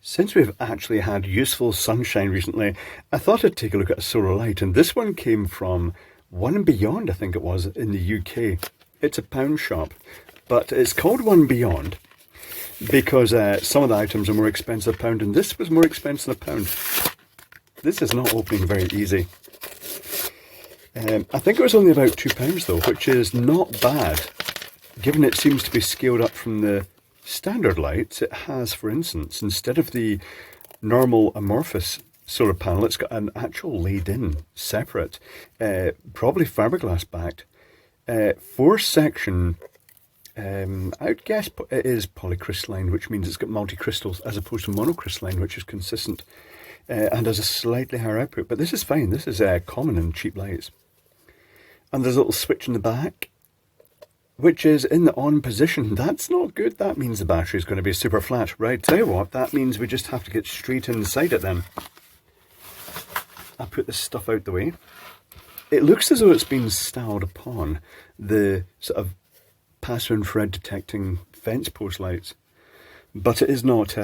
Since we've actually had useful sunshine recently, I thought I'd take a look at a solar light, and this one came from One and Beyond, I think it was, in the UK. It's a pound shop, but it's called One Beyond because some of the items are more expensive a pound, and this was more expensive a pound. This is not opening very easy. I think it was only about £2 though, which is not bad, given it seems to be scaled up from the standard lights. It has, for instance, instead of the normal amorphous solar panel, it's got an actual laid-in, separate, probably fiberglass backed, 4-section, I'd guess it is polycrystalline, which means it's got multi-crystals as opposed to monocrystalline, which is consistent, and has a slightly higher output. But this is fine. This is common in cheap lights. And there's a little switch in the back, which is in the on position. That's not good. That means the battery is going to be super flat. Right, tell you what, that means we just have to get straight inside it then. I'll put this stuff out the way. It looks as though it's been styled upon the sort of passive infrared detecting fence post lights, but it is not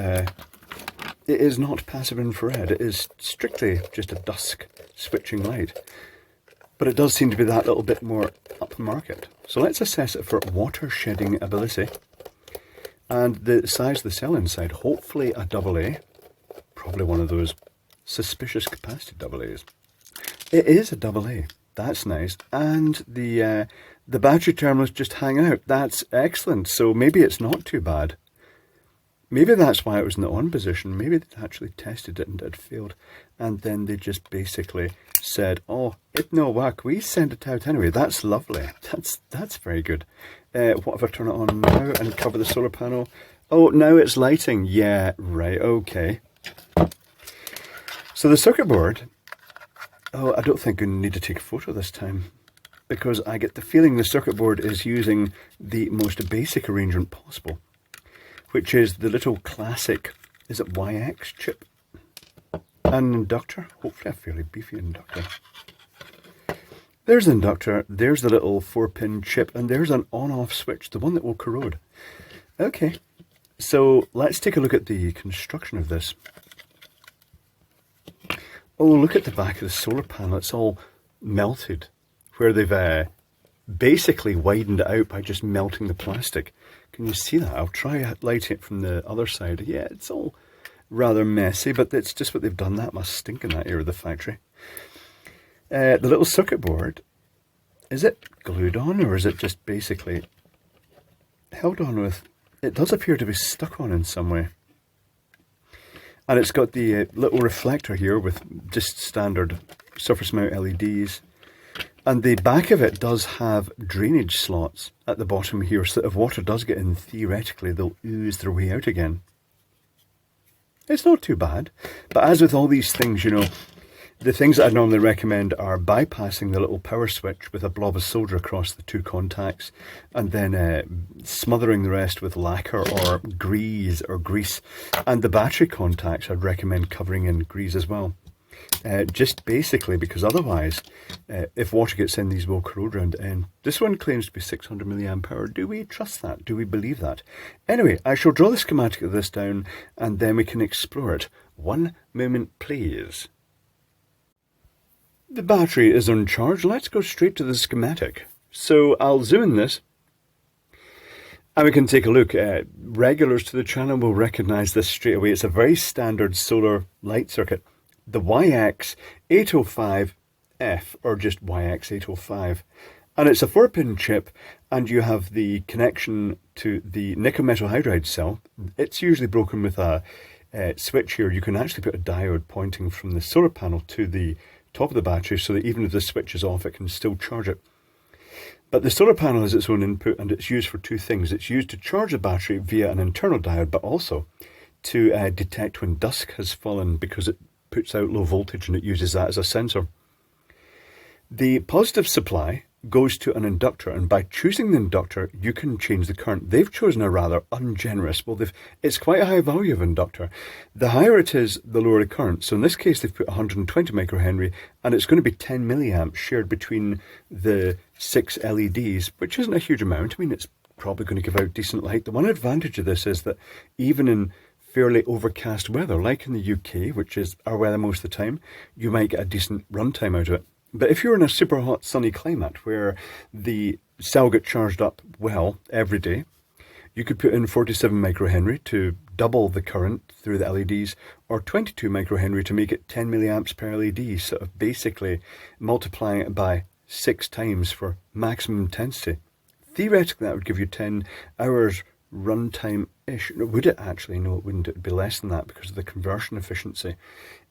passive infrared. It is strictly just a dusk switching light. But it does seem to be that little bit more upmarket. So let's assess it for water shedding ability. And the size of the cell inside, hopefully a AA. Probably one of those suspicious capacitive AA's. It is a AA. That's nice. And the battery terminal is just hanging out. That's excellent. So maybe it's not too bad. Maybe that's why it was in the on position. Maybe they actually tested it and it failed. And then they just basically said, oh, it no work. We send it out anyway. That's lovely. That's very good. What if I turn it on now and cover the solar panel? Oh, now it's lighting. Yeah, right. Okay. So the circuit board. Oh, I don't think we need to take a photo this time, because I get the feeling the circuit board is using the most basic arrangement possible, which is the little classic, is it YX chip? An inductor, hopefully a fairly beefy inductor. There's the inductor, there's the little 4-pin chip, and there's an on-off switch, the one that will corrode. Okay, so let's take a look at the construction of this. Oh, look at the back of the solar panel, it's all melted, where they've basically widened it out by just melting the plastic. Can you see that? I'll try lighting it from the other side. Yeah, it's all rather messy, but it's just what they've done. That must stink in that area of the factory. The little circuit board, is it glued on or is it just basically held on with? It does appear to be stuck on in some way. And it's got the little reflector here with just standard surface mount LEDs. And the back of it does have drainage slots at the bottom here, so that if water does get in, theoretically, they'll ooze their way out again. It's not too bad. But as with all these things, you know, the things that I normally recommend are bypassing the little power switch with a blob of solder across the 2 contacts, and then smothering the rest with lacquer or grease. And the battery contacts I'd recommend covering in grease as well. Just basically because otherwise, if water gets in, these will corrode around the end. This one claims to be 600 milliamp hour. Do we trust that? Do we believe that? Anyway, I shall draw the schematic of this down and then we can explore it. One moment, please. The battery is on charge. Let's go straight to the schematic. So I'll zoom in this and we can take a look. Regulars to the channel will recognize this straight away. It's a very standard solar light circuit. The YX805F, or just YX805, and it's a 4-pin chip, and you have the connection to the nickel metal hydride cell. It's usually broken with a switch here. You can actually put a diode pointing from the solar panel to the top of the battery, so that even if the switch is off, it can still charge it. But the solar panel has its own input, and it's used for 2 things. It's used to charge the battery via an internal diode, but also to detect when dusk has fallen, because it puts out low voltage and it uses that as a sensor. The positive supply goes to an inductor, and by choosing the inductor you can change the current. They've chosen a rather ungenerous, well, it's quite a high value of inductor. The higher it is, the lower the current. So in this case they've put 120 microhenry, and it's going to be 10 milliamps shared between the 6 LEDs, which isn't a huge amount. I mean, it's probably going to give out decent light. The one advantage of this is that even in fairly overcast weather, like in the UK, which is our weather most of the time, you might get a decent runtime out of it. But if you're in a super hot sunny climate where the cell gets charged up well every day, you could put in 47 microhenry to double the current through the LEDs, or 22 microhenry to make it 10 milliamps per LED, sort of basically multiplying it by 6 times for maximum intensity. Theoretically, that would give you 10 hours runtime-ish. Would it actually? No, it wouldn't. It would be less than that because of the conversion efficiency.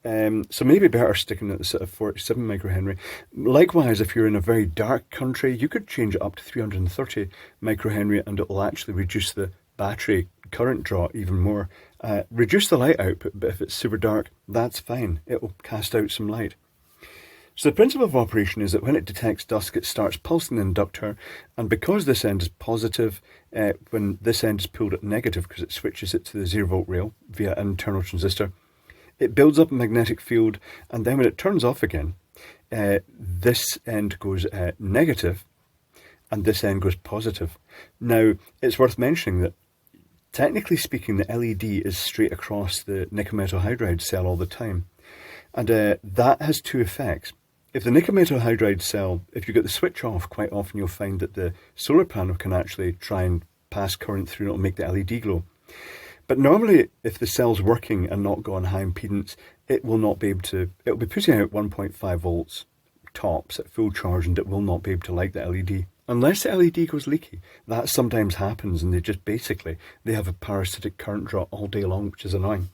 So maybe better sticking at the sort of 47 microhenry. Likewise, if you're in a very dark country, you could change it up to 330 microhenry and it will actually reduce the battery current draw even more. Reduce the light output, but if it's super dark, that's fine. It will cast out some light. So the principle of operation is that when it detects dusk, it starts pulsing the inductor, and because this end is positive, when this end is pulled at negative because it switches it to the 0 volt rail via an internal transistor, it builds up a magnetic field, and then when it turns off again, this end goes negative and this end goes positive. Now, it's worth mentioning that technically speaking, the LED is straight across the nickel metal hydride cell all the time, and that has two effects. If the nickel metal hydride cell, if you get the switch off, quite often you'll find that the solar panel can actually try and pass current through and it'll make the LED glow. But normally, if the cell's working and not go on high impedance, it will not be able to, it'll be putting out 1.5 volts tops at full charge, and it will not be able to light the LED. Unless the LED goes leaky. That sometimes happens, and they have a parasitic current draw all day long, which is annoying.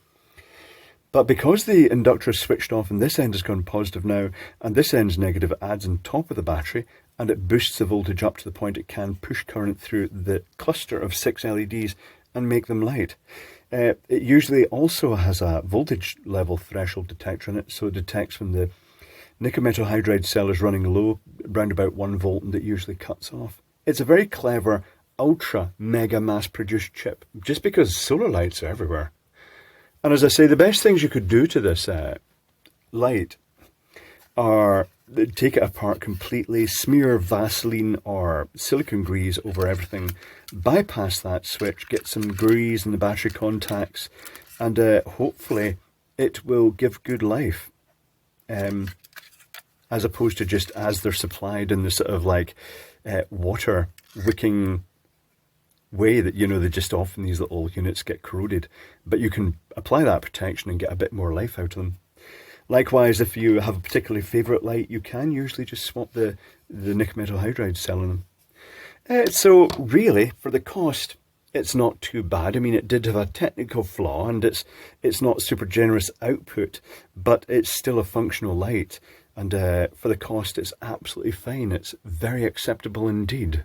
But because the inductor is switched off and this end has gone positive now, and this end's negative, it adds on top of the battery, and it boosts the voltage up to the point it can push current through the cluster of 6 LEDs and make them light. It usually also has a voltage level threshold detector in it, so it detects when the nickel metal hydride cell is running low, around about 1 volt, and it usually cuts off. It's a very clever, ultra mega mass produced chip, just because solar lights are everywhere. And as I say, the best things you could do to this light are take it apart completely, smear Vaseline or silicone grease over everything, bypass that switch, get some grease in the battery contacts, and hopefully it will give good life, as opposed to just as they're supplied in the sort of like water wicking way that, you know, they just often these little units get corroded, but you can apply that protection and get a bit more life out of them. Likewise, if you have a particularly favourite light, you can usually just swap the nickel metal hydride cell in them. So really, for the cost, it's not too bad. I mean, it did have a technical flaw, and it's not super generous output, but it's still a functional light, and for the cost, it's absolutely fine. It's very acceptable indeed.